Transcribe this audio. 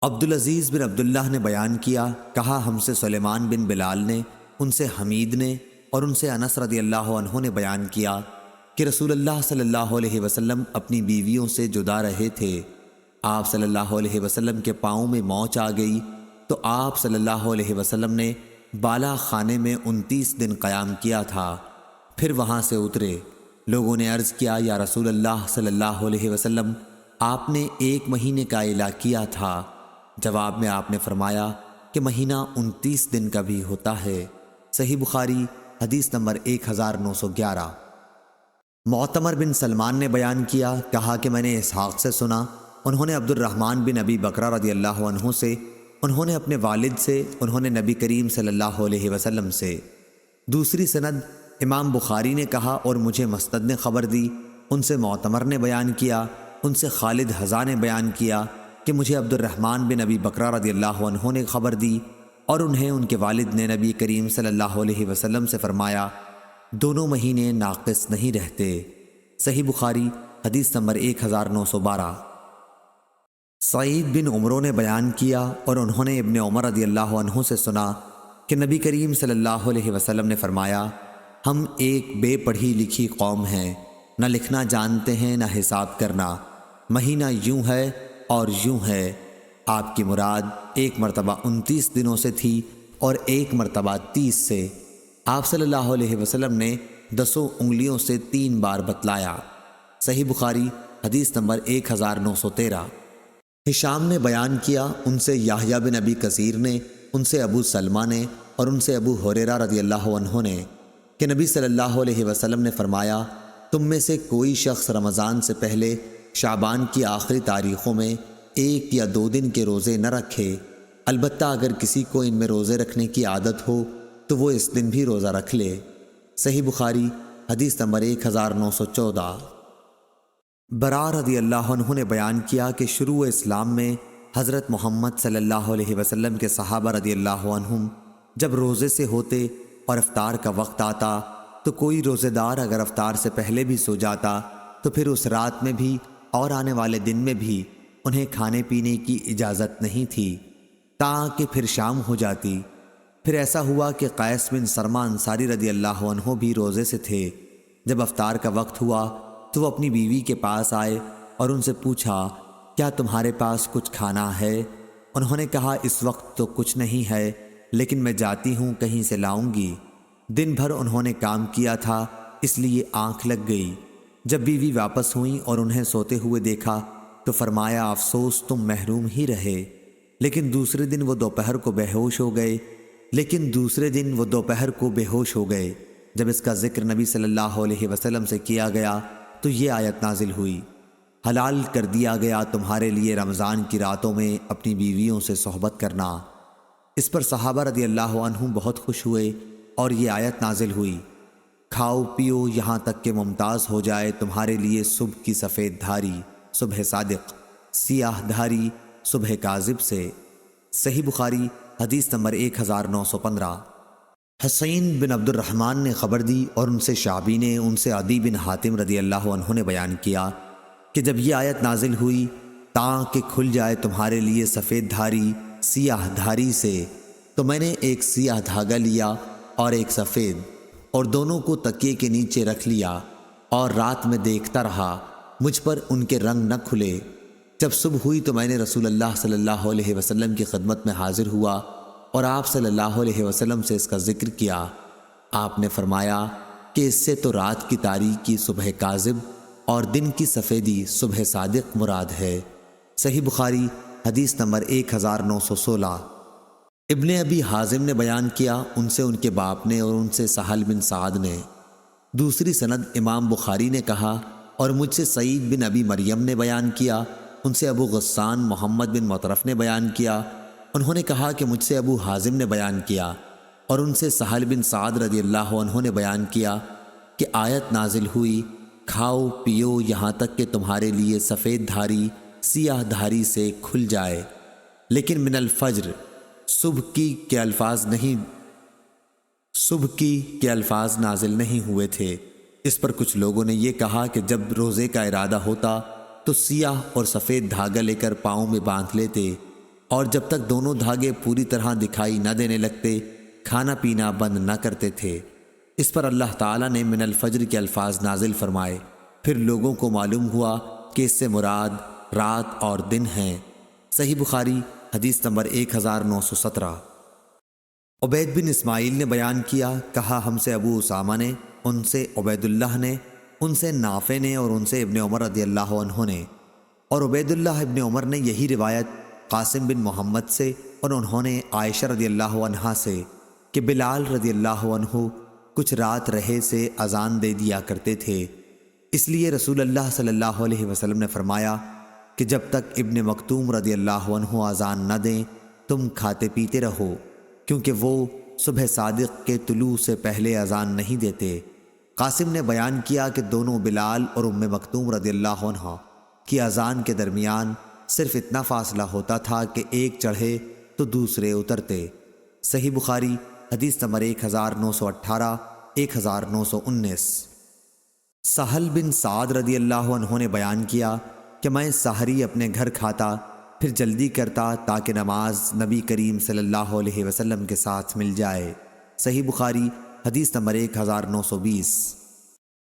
عبدالعزیز بن عبداللہ نے بیان کیا، کہا ہم سے سلیمان بن بلال نے، ان سے حمید نے اور ان سے انس رضی اللہ عنہ نے بیان کیا کہ رسول اللہ صلی اللہ علیہ وسلم اپنی بیویوں سے جدا رہے تھے۔ آپ صلی اللہ علیہ وسلم کے پاؤں میں موچ آ گئی تو آپ صلی اللہ علیہ وسلم نے بالا خانے میں 29 دن قیام کیا تھا، پھر وہاں سے اترے۔ لوگوں نے عرض کیا، یا رسول اللہ صلی اللہ علیہ وسلم، آپ نے 1 مہینے کا اعلیٰ کیا تھا۔ جواب میں آپ نے فرمایا کہ مہینہ 29 دن کا بھی ہوتا ہے۔ صحیح بخاری حدیث نمبر 1911۔ معتمر بن سلمان نے بیان کیا، کہا کہ میں نے اسحاق سے سنا، انہوں نے عبد الرحمن بن ابی بکرہ رضی اللہ عنہ سے، انہوں نے اپنے والد سے، انہوں نے نبی کریم صلی اللہ علیہ وسلم سے۔ دوسری سند امام بخاری نے کہا اور مجھے مسند نے خبر دی، ان سے معتمر نے بیان کیا، ان سے خالد حذا نے بیان کیا کہ مجھے عبد الرحمن بن ابی بکرہ رضی اللہ عنہ نے خبر دی اور انہیں ان کے والد نے نبی کریم صلی اللہ علیہ وسلم سے فرمایا، دونوں مہینے ناقص نہیں رہتے۔ صحیح بخاری حدیث نمبر 1912۔ سعید بن عمرو نے بیان کیا اور انہوں نے ابن عمر رضی اللہ عنہ سے سنا کہ نبی کریم صلی اللہ علیہ وسلم نے فرمایا، ہم ایک بے پڑھی لکھی قوم ہیں، نہ لکھنا جانتے ہیں نہ حساب کرنا، مہینہ یوں ہے اور یوں ہے۔ آپ کی مراد 1 مرتبہ 29 دنوں سے تھی اور 1 مرتبہ 30 سے۔ آپ صلی اللہ علیہ وسلم نے 10 انگلیوں سے 3 بار بتلایا۔ صحیح بخاری حدیث نمبر 1913۔ ہشام نے بیان کیا، ان سے یحییٰ بن ابی کثیر نے، ان سے ابو سلمہ نے اور ان سے ابو ہریرہ رضی اللہ عنہ نے کہ نبی صلی اللہ علیہ وسلم نے فرمایا، تم میں سے کوئی شخص رمضان سے پہلے شعبان کی آخری تاریخوں میں 1 یا 2 دن کے روزے نہ رکھے، البتہ اگر کسی کو ان میں روزے رکھنے کی عادت ہو تو وہ اس دن بھی روزہ رکھ لے۔ صحیح بخاری حدیث نمبر 1914۔ برا رضی اللہ عنہ نے بیان کیا کہ شروع اسلام میں حضرت محمد صلی اللہ علیہ وسلم کے صحابہ رضی اللہ عنہم جب روزے سے ہوتے اور افطار کا وقت آتا تو کوئی روزے دار اگر افطار سے پہلے بھی سو جاتا تو پھر اس رات میں بھی اور آنے والے دن میں بھی انہیں کھانے پینے کی اجازت نہیں تھی تاکہ پھر شام ہو جاتی۔ پھر ایسا ہوا کہ قیس بن سرمہ انصاری رضی اللہ عنہ بھی روزے سے تھے۔ جب افطار کا وقت ہوا تو وہ اپنی بیوی کے پاس آئے اور ان سے پوچھا، کیا تمہارے پاس کچھ کھانا ہے؟ انہوں نے کہا، اس وقت تو کچھ نہیں ہے، لیکن میں جاتی ہوں کہیں سے لاؤں گی۔ دن بھر انہوں نے کام کیا تھا، اس لیے آنکھ لگ گئی۔ جب بیوی واپس ہوئیں اور انہیں سوتے ہوئے دیکھا تو فرمایا، افسوس تم محروم ہی رہے۔ لیکن دوسرے دن وہ دوپہر کو بے ہوش ہو گئے۔ جب اس کا ذکر نبی صلی اللہ علیہ وسلم سے کیا گیا تو یہ آیت نازل ہوئی، حلال کر دیا گیا تمہارے لیے رمضان کی راتوں میں اپنی بیویوں سے صحبت کرنا۔ اس پر صحابہ رضی اللہ عنہم بہت خوش ہوئے اور یہ آیت نازل ہوئی، کھاؤ پیو یہاں تک کہ ممتاز ہو جائے تمہارے لیے صبح کی سفید دھاری صبح صادق، سیاہ دھاری صبح کاذب سے۔ صحیح بخاری حدیث نمبر 1915۔ حسین بن عبد الرحمن نے خبر دی اور ان سے شعبی نے، ان سے عدی بن حاتم رضی اللہ عنہ نے بیان کیا کہ جب یہ آیت نازل ہوئی، تاکہ کھل جائے تمہارے لیے سفید دھاری سیاہ دھاری سے، تو میں نے ایک سیاہ دھاگا لیا اور ایک سفید، اور دونوں کو تکیے کے نیچے رکھ لیا اور رات میں دیکھتا رہا، مجھ پر ان کے رنگ نہ کھلے۔ جب صبح ہوئی تو میں نے رسول اللہ صلی اللہ علیہ وسلم کی خدمت میں حاضر ہوا اور آپ صلی اللہ علیہ وسلم سے اس کا ذکر کیا۔ آپ نے فرمایا کہ اس سے تو رات کی تاریکی صبح کاذب اور دن کی سفیدی صبح صادق مراد ہے۔ صحیح بخاری حدیث نمبر 1916۔ ابن ابی حازم نے بیان کیا، ان سے ان کے باپ نے اور ان سے سہل بن سعد نے۔ دوسری سند امام بخاری نے کہا، اور مجھ سے سعید بن ابی مریم نے بیان کیا، ان سے ابو غسان محمد بن مطرف نے بیان کیا، انہوں نے کہا کہ مجھ سے ابو حازم نے بیان کیا، اور ان سے سہل بن سعد رضی اللہ عنہ نے بیان کیا کہ آیت نازل ہوئی، کھاؤ پیو یہاں تک کہ تمہارے لیے سفید دھاری سیاہ دھاری سے کھل جائے، لیکن من الفجر صبح کی کے الفاظ نازل نہیں ہوئے تھے۔ اس پر کچھ لوگوں نے یہ کہا کہ جب روزے کا ارادہ ہوتا تو سیاہ اور سفید دھاگا لے کر پاؤں میں باندھ لیتے، اور جب تک دونوں دھاگے پوری طرح دکھائی نہ دینے لگتے کھانا پینا بند نہ کرتے تھے۔ اس پر اللہ تعالیٰ نے من الفجر کے الفاظ نازل فرمائے، پھر لوگوں کو معلوم ہوا کہ اس سے مراد رات اور دن ہیں۔ صحیح بخاری حدیث نمبر 1917۔ عبید بن اسماعیل نے بیان کیا، کہا ہم سے ابو اسامہ نے، ان سے عبید اللہ نے، ان سے نافع نے اور ان سے ابن عمر رضی اللہ عنہ نے، اور عبید اللہ ابن عمر نے یہی روایت قاسم بن محمد سے اور انہوں نے عائشہ رضی اللہ عنہا سے کہ بلال رضی اللہ عنہ کچھ رات رہے سے اذان دے دیا کرتے تھے، اس لیے رسول اللہ صلی اللہ علیہ وسلم نے فرمایا کہ جب تک ابن مکتوم رضی اللہ عنہ اذان نہ دیں تم کھاتے پیتے رہو، کیونکہ وہ صبح صادق کے طلوع سے پہلے اذان نہیں دیتے۔ قاسم نے بیان کیا کہ دونوں بلال اور ام مکتوم رضی اللہ عنہ کی اذان کے درمیان صرف اتنا فاصلہ ہوتا تھا کہ ایک چڑھے تو دوسرے اترتے۔ صحیح بخاری حدیث نمبر 1918 1919۔ سہل بن سعد رضی اللہ عنہ نے بیان کیا کہ میں سحری اپنے گھر کھاتا پھر جلدی کرتا تاکہ نماز نبی کریم صلی اللہ علیہ وسلم کے ساتھ مل جائے۔ صحیح بخاری حدیث نمبر 1920۔